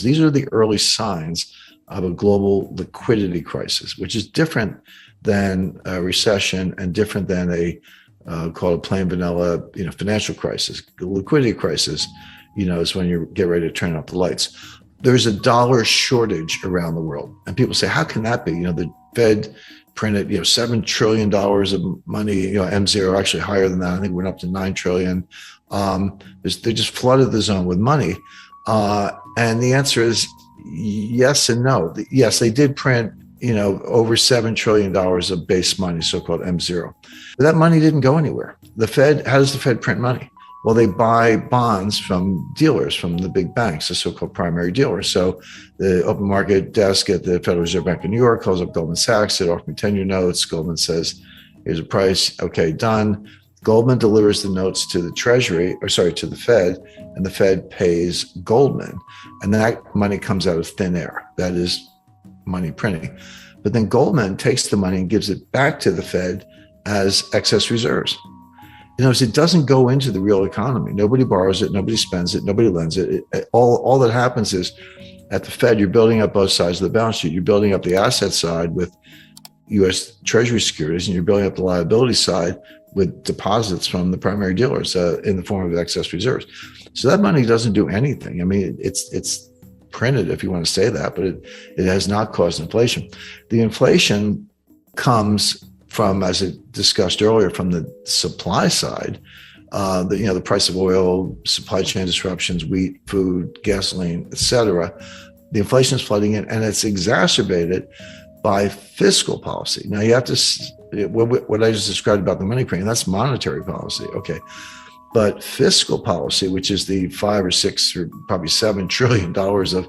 These are the early signs of a global liquidity crisis, which is different than a recession and different than a called a plain vanilla, financial crisis. The liquidity crisis, is when you get ready to turn up the lights. There's a dollar shortage around the world, and people say, "How can that be?" The Fed printed, $7 trillion of money. M0 actually higher than that. I think it went up to 9 trillion. They just flooded the zone with money. And the answer is yes and no. Yes, they did print, over $7 trillion of base money, so-called M0. But that money didn't go anywhere. How does the Fed print money? Well, they buy bonds from dealers, from the big banks, the so-called primary dealers. So the open market desk at the Federal Reserve Bank of New York calls up Goldman Sachs, they offer me 10-year notes. Goldman says, here's a price. Okay, done. Goldman delivers the notes to the to the Fed, and the Fed pays Goldman. And that money comes out of thin air. That is money printing. But then Goldman takes the money and gives it back to the Fed as excess reserves. It doesn't go into the real economy. Nobody borrows it, nobody spends it, nobody lends it. All that happens is at the Fed, you're building up both sides of the balance sheet. You're building up the asset side with U.S. Treasury securities, and you're building up the liability side with deposits from the primary dealers in the form of excess reserves. So that money doesn't do anything. I mean, it's printed, if you want to say that, but it has not caused inflation. The inflation comes from, as I discussed earlier, from the supply side, the price of oil, supply chain disruptions, wheat, food, gasoline, et cetera. The inflation is flooding in, and it's exacerbated by fiscal policy. Now, you have to, what I just described about the money printing, that's monetary policy, okay. But fiscal policy, which is the 5 or 6 or probably $7 trillion of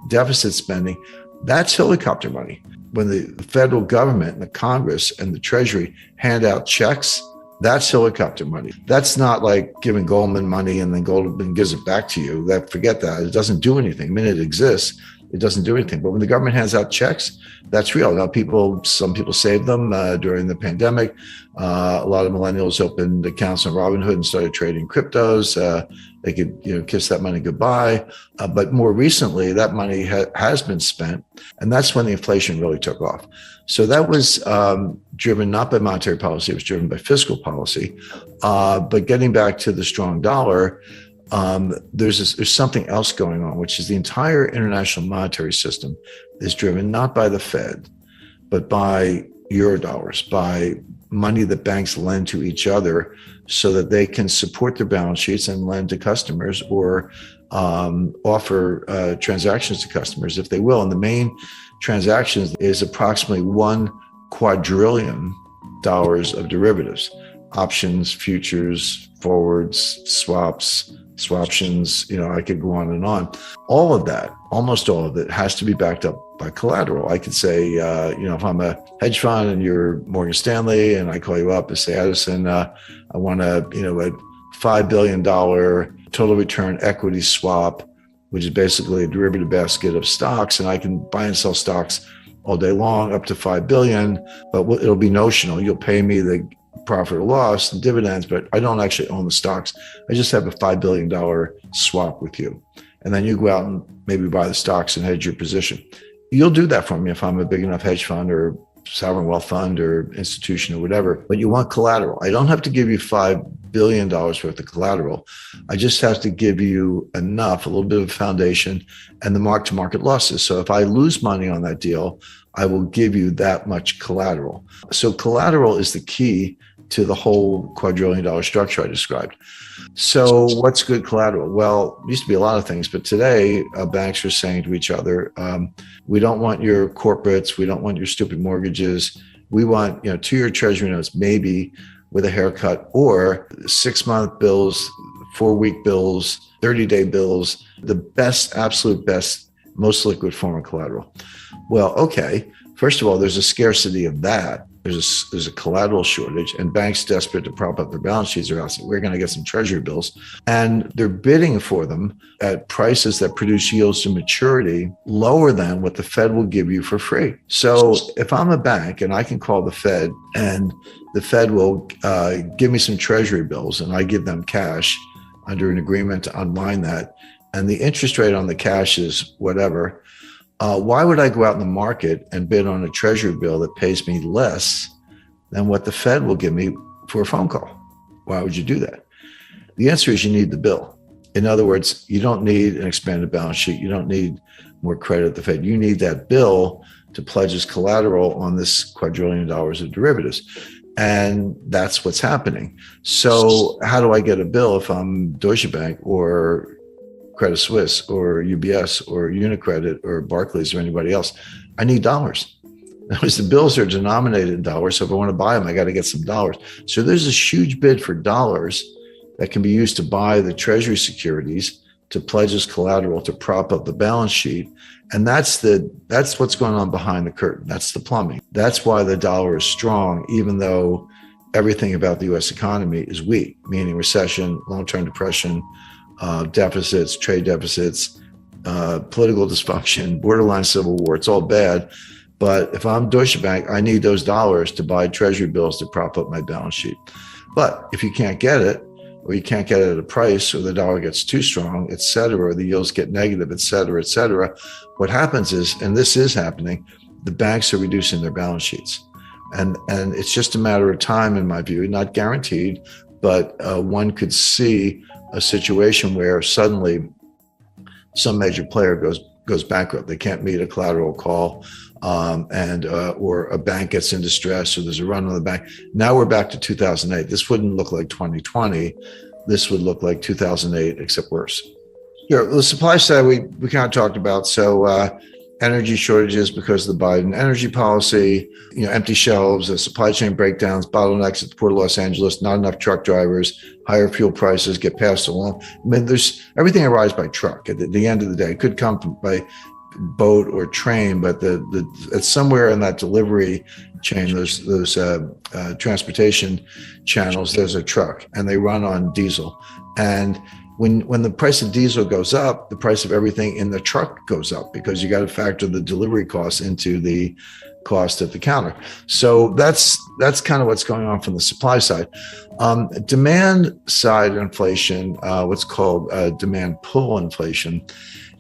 deficit spending, that's helicopter money. When the federal government and the Congress and the Treasury hand out checks, that's helicopter money. That's not like giving Goldman money and then Goldman gives it back to you. Forget that. It doesn't do anything. The minute it exists, it doesn't do anything. But when the government hands out checks, that's real. Now, some people saved them during the pandemic. A lot of millennials opened accounts on Robinhood and started trading cryptos. They could, kiss that money goodbye. But more recently, that money has been spent, and that's when the inflation really took off. So that was driven not by monetary policy; it was driven by fiscal policy. But getting back to the strong dollar, there's something else going on, which is the entire international monetary system is driven not by the Fed, but by Eurodollars, by money that banks lend to each other so that they can support their balance sheets and lend to customers or offer transactions to customers if they will. And the main transactions is approximately $1 quadrillion of derivatives, options, futures, forwards, swaps, swaptions, I could go on and on. All of that, almost all of it, has to be backed up by collateral. I could say, if I'm a hedge fund and you're Morgan Stanley and I call you up and say, Edison, I want a $5 billion total return equity swap, which is basically a derivative basket of stocks, and I can buy and sell stocks all day long up to 5 billion, but it'll be notional. You'll pay me the profit or loss and dividends, but I don't actually own the stocks. I just have a $5 billion swap with you. And then you go out and maybe buy the stocks and hedge your position. You'll do that for me if I'm a big enough hedge fund or sovereign wealth fund or institution or whatever, but you want collateral. I don't have to give you $5 billion worth of collateral. I just have to give you enough, a little bit of foundation and the mark-to-market losses. So if I lose money on that deal, I will give you that much collateral. So collateral is the key to the whole quadrillion-dollar structure I described. So what's good collateral? Well, it used to be a lot of things, but today banks are saying to each other, we don't want your corporates, we don't want your stupid mortgages. We want 2-year treasury notes, maybe with a haircut, or 6-month bills, 4-week bills, 30-day bills, the best, absolute best, most liquid form of collateral. Well, okay, first of all, there's a scarcity of that. There's a collateral shortage, and banks desperate to prop up their balance sheets are asking, we're going to get some treasury bills, and they're bidding for them at prices that produce yields to maturity lower than what the Fed will give you for free. So if I'm a bank and I can call the Fed and the Fed will give me some treasury bills and I give them cash under an agreement to unwind that, and the interest rate on the cash is whatever, why would I go out in the market and bid on a treasury bill that pays me less than what the Fed will give me for a phone call? Why would you do that? The answer is you need the bill. In other words, you don't need an expanded balance sheet. You don't need more credit at the Fed. You need that bill to pledge as collateral on this quadrillion dollars of derivatives. And that's what's happening. So how do I get a bill if I'm Deutsche Bank or Credit Suisse or UBS or Unicredit or Barclays or anybody else? I need dollars. Because the bills are denominated in dollars. So if I want to buy them, I got to get some dollars. So there's this huge bid for dollars that can be used to buy the treasury securities, to pledge as collateral, to prop up the balance sheet. And that's what's going on behind the curtain. That's the plumbing. That's why the dollar is strong, even though everything about the US economy is weak, meaning recession, long-term depression, deficits, trade deficits, political dysfunction, borderline civil war. It's all bad. But if I'm Deutsche Bank, I need those dollars to buy treasury bills to prop up my balance sheet. But if you can't get it, or you can't get it at a price, or the dollar gets too strong, et cetera, or the yields get negative, et cetera, what happens is, and this is happening, the banks are reducing their balance sheets. And it's just a matter of time, in my view, not guaranteed, but one could see a situation where suddenly some major player goes bankrupt. They can't meet a collateral call, or a bank gets in distress, or there's a run on the bank. Now we're back to 2008. This wouldn't look like 2020. This would look like 2008, except worse. Sure. The supply side we kind of talked about. So energy shortages because of the Biden energy policy, empty shelves, supply chain breakdowns, bottlenecks at the Port of Los Angeles, not enough truck drivers, higher fuel prices get passed along. I mean, there's everything arrives by truck at the end of the day. It could come by boat or train, but it's somewhere in that delivery chain, those transportation channels, there's a truck, and they run on diesel. And when the price of diesel goes up, the price of everything in the truck goes up, because you got to factor the delivery costs into the cost at the counter. So that's kind of what's going on from the supply side. Demand side inflation, what's called demand pull inflation,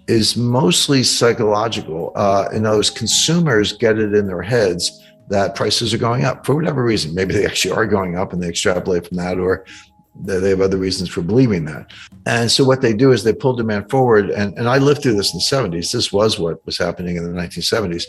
is mostly psychological. In those consumers get it in their heads that prices are going up for whatever reason. Maybe they actually are going up and they extrapolate from that, or they have other reasons for believing that. And so what they do is they pull demand forward. And I lived through this in the 70s. This was what was happening in the 1970s.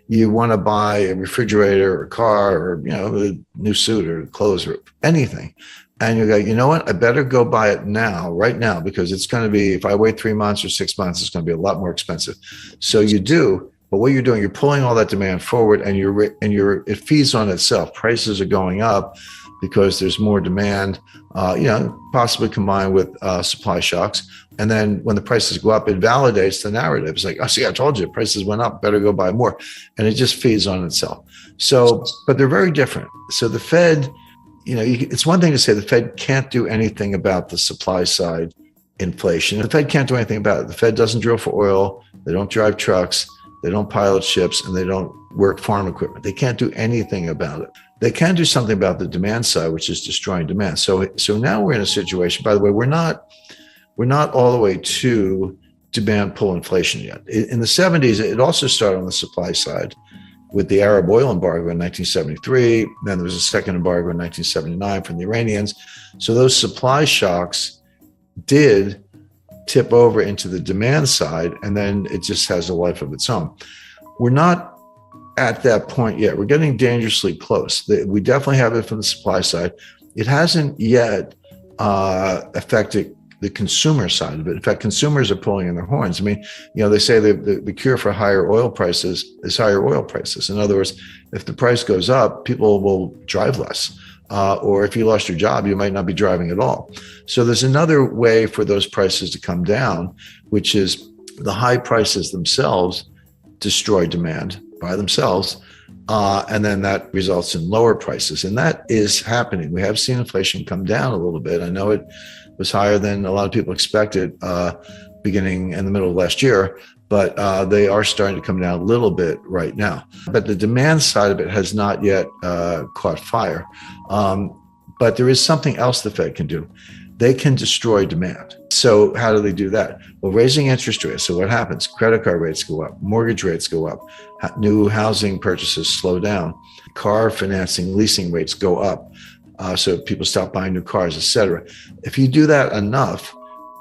You want to buy a refrigerator or a car, or a new suit or clothes or anything. And you go, you know what? I better go buy it now, right now, because it's going to be, if I wait 3 months or 6 months, it's going to be a lot more expensive. So you do, but what you're doing, you're pulling all that demand forward, and it feeds on itself. Prices are going up because there's more demand, possibly combined with supply shocks. And then when the prices go up, it validates the narrative. It's like, oh, see, I told you, prices went up, better go buy more. And it just feeds on itself. So, but they're very different. So the Fed, it's one thing to say the Fed can't do anything about the supply side inflation. The Fed can't do anything about it. The Fed doesn't drill for oil. They don't drive trucks. They don't pilot ships, and they don't work farm equipment. They can't do anything about it. They can do something about the demand side, which is destroying demand. So now we're in a situation, by the way, we're not all the way to demand pull inflation yet. In the 70s, it also started on the supply side with the Arab oil embargo in 1973. Then there was a second embargo in 1979 from the Iranians. So those supply shocks did tip over into the demand side, and then it just has a life of its own. We're not at that point yet. We're getting dangerously close. We definitely have it from the supply side. It hasn't yet affected the consumer side of it. In fact, consumers are pulling in their horns. I mean, they say the cure for higher oil prices is higher oil prices. In other words, if the price goes up, people will drive less. Or if you lost your job, you might not be driving at all. So there's another way for those prices to come down, which is the high prices themselves destroy demand by themselves. And then that results in lower prices. And that is happening. We have seen inflation come down a little bit. I know it was higher than a lot of people expected beginning in the middle of last year, but they are starting to come down a little bit right now. But the demand side of it has not yet caught fire. But there is something else the Fed can do. they can destroy demand. So how do they do that? Well, raising interest rates. So what happens? Credit card rates go up, mortgage rates go up, new housing purchases slow down, car financing, leasing rates go up. So people stop buying new cars, et cetera. If you do that enough,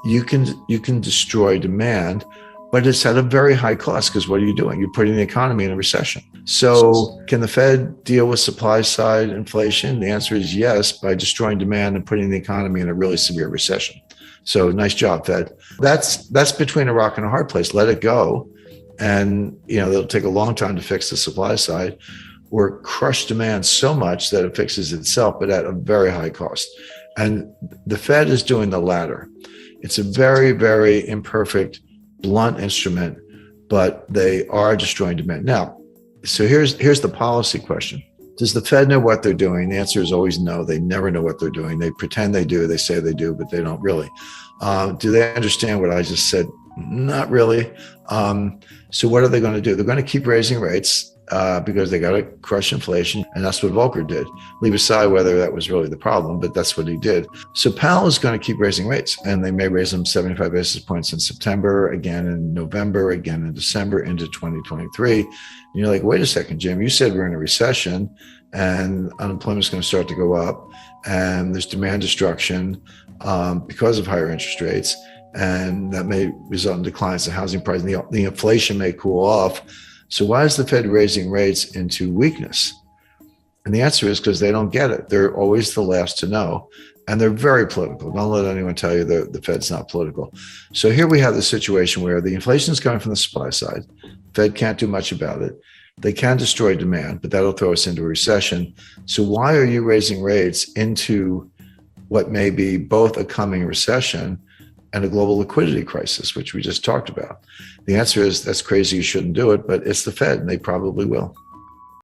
you can destroy demand, but it's at a very high cost, because what are you doing? You're putting the economy in a recession. So can the Fed deal with supply side inflation? The answer is yes, by destroying demand and putting the economy in a really severe recession. So nice job, Fed. That's between a rock and a hard place. Let it go. And it'll take a long time to fix the supply side, or crush demand so much that it fixes itself, but at a very high cost. And the Fed is doing the latter. It's a very, very imperfect, blunt instrument, but they are destroying demand. Now, so here's the policy question. Does the Fed know what they're doing? The answer is always no. They never know what they're doing. They pretend they do. They say they do, but they don't really. Do they understand what I just said? Not really. So what are they going to do? They're going to keep raising rates because they got to crush inflation. And that's what Volcker did. Leave aside whether that was really the problem, but that's what he did. So Powell is going to keep raising rates, and they may raise them 75 basis points in September, again in November, again in December, into 2023. And you're like, wait a second, Jim, you said we're in a recession and unemployment is going to start to go up and there's demand destruction because of higher interest rates. And that may result in declines in housing prices. The inflation may cool off. So why is the Fed raising rates into weakness? And the answer is because they don't get it. They're always the last to know. And they're very political. Don't let anyone tell you the Fed's not political. So here we have the situation where the inflation is coming from the supply side. Fed can't do much about it. They can destroy demand, but that'll throw us into a recession. So why are you raising rates into what may be both a coming recession and a global liquidity crisis, which we just talked about? The answer is that's crazy. You shouldn't do it, but it's the Fed and they probably will.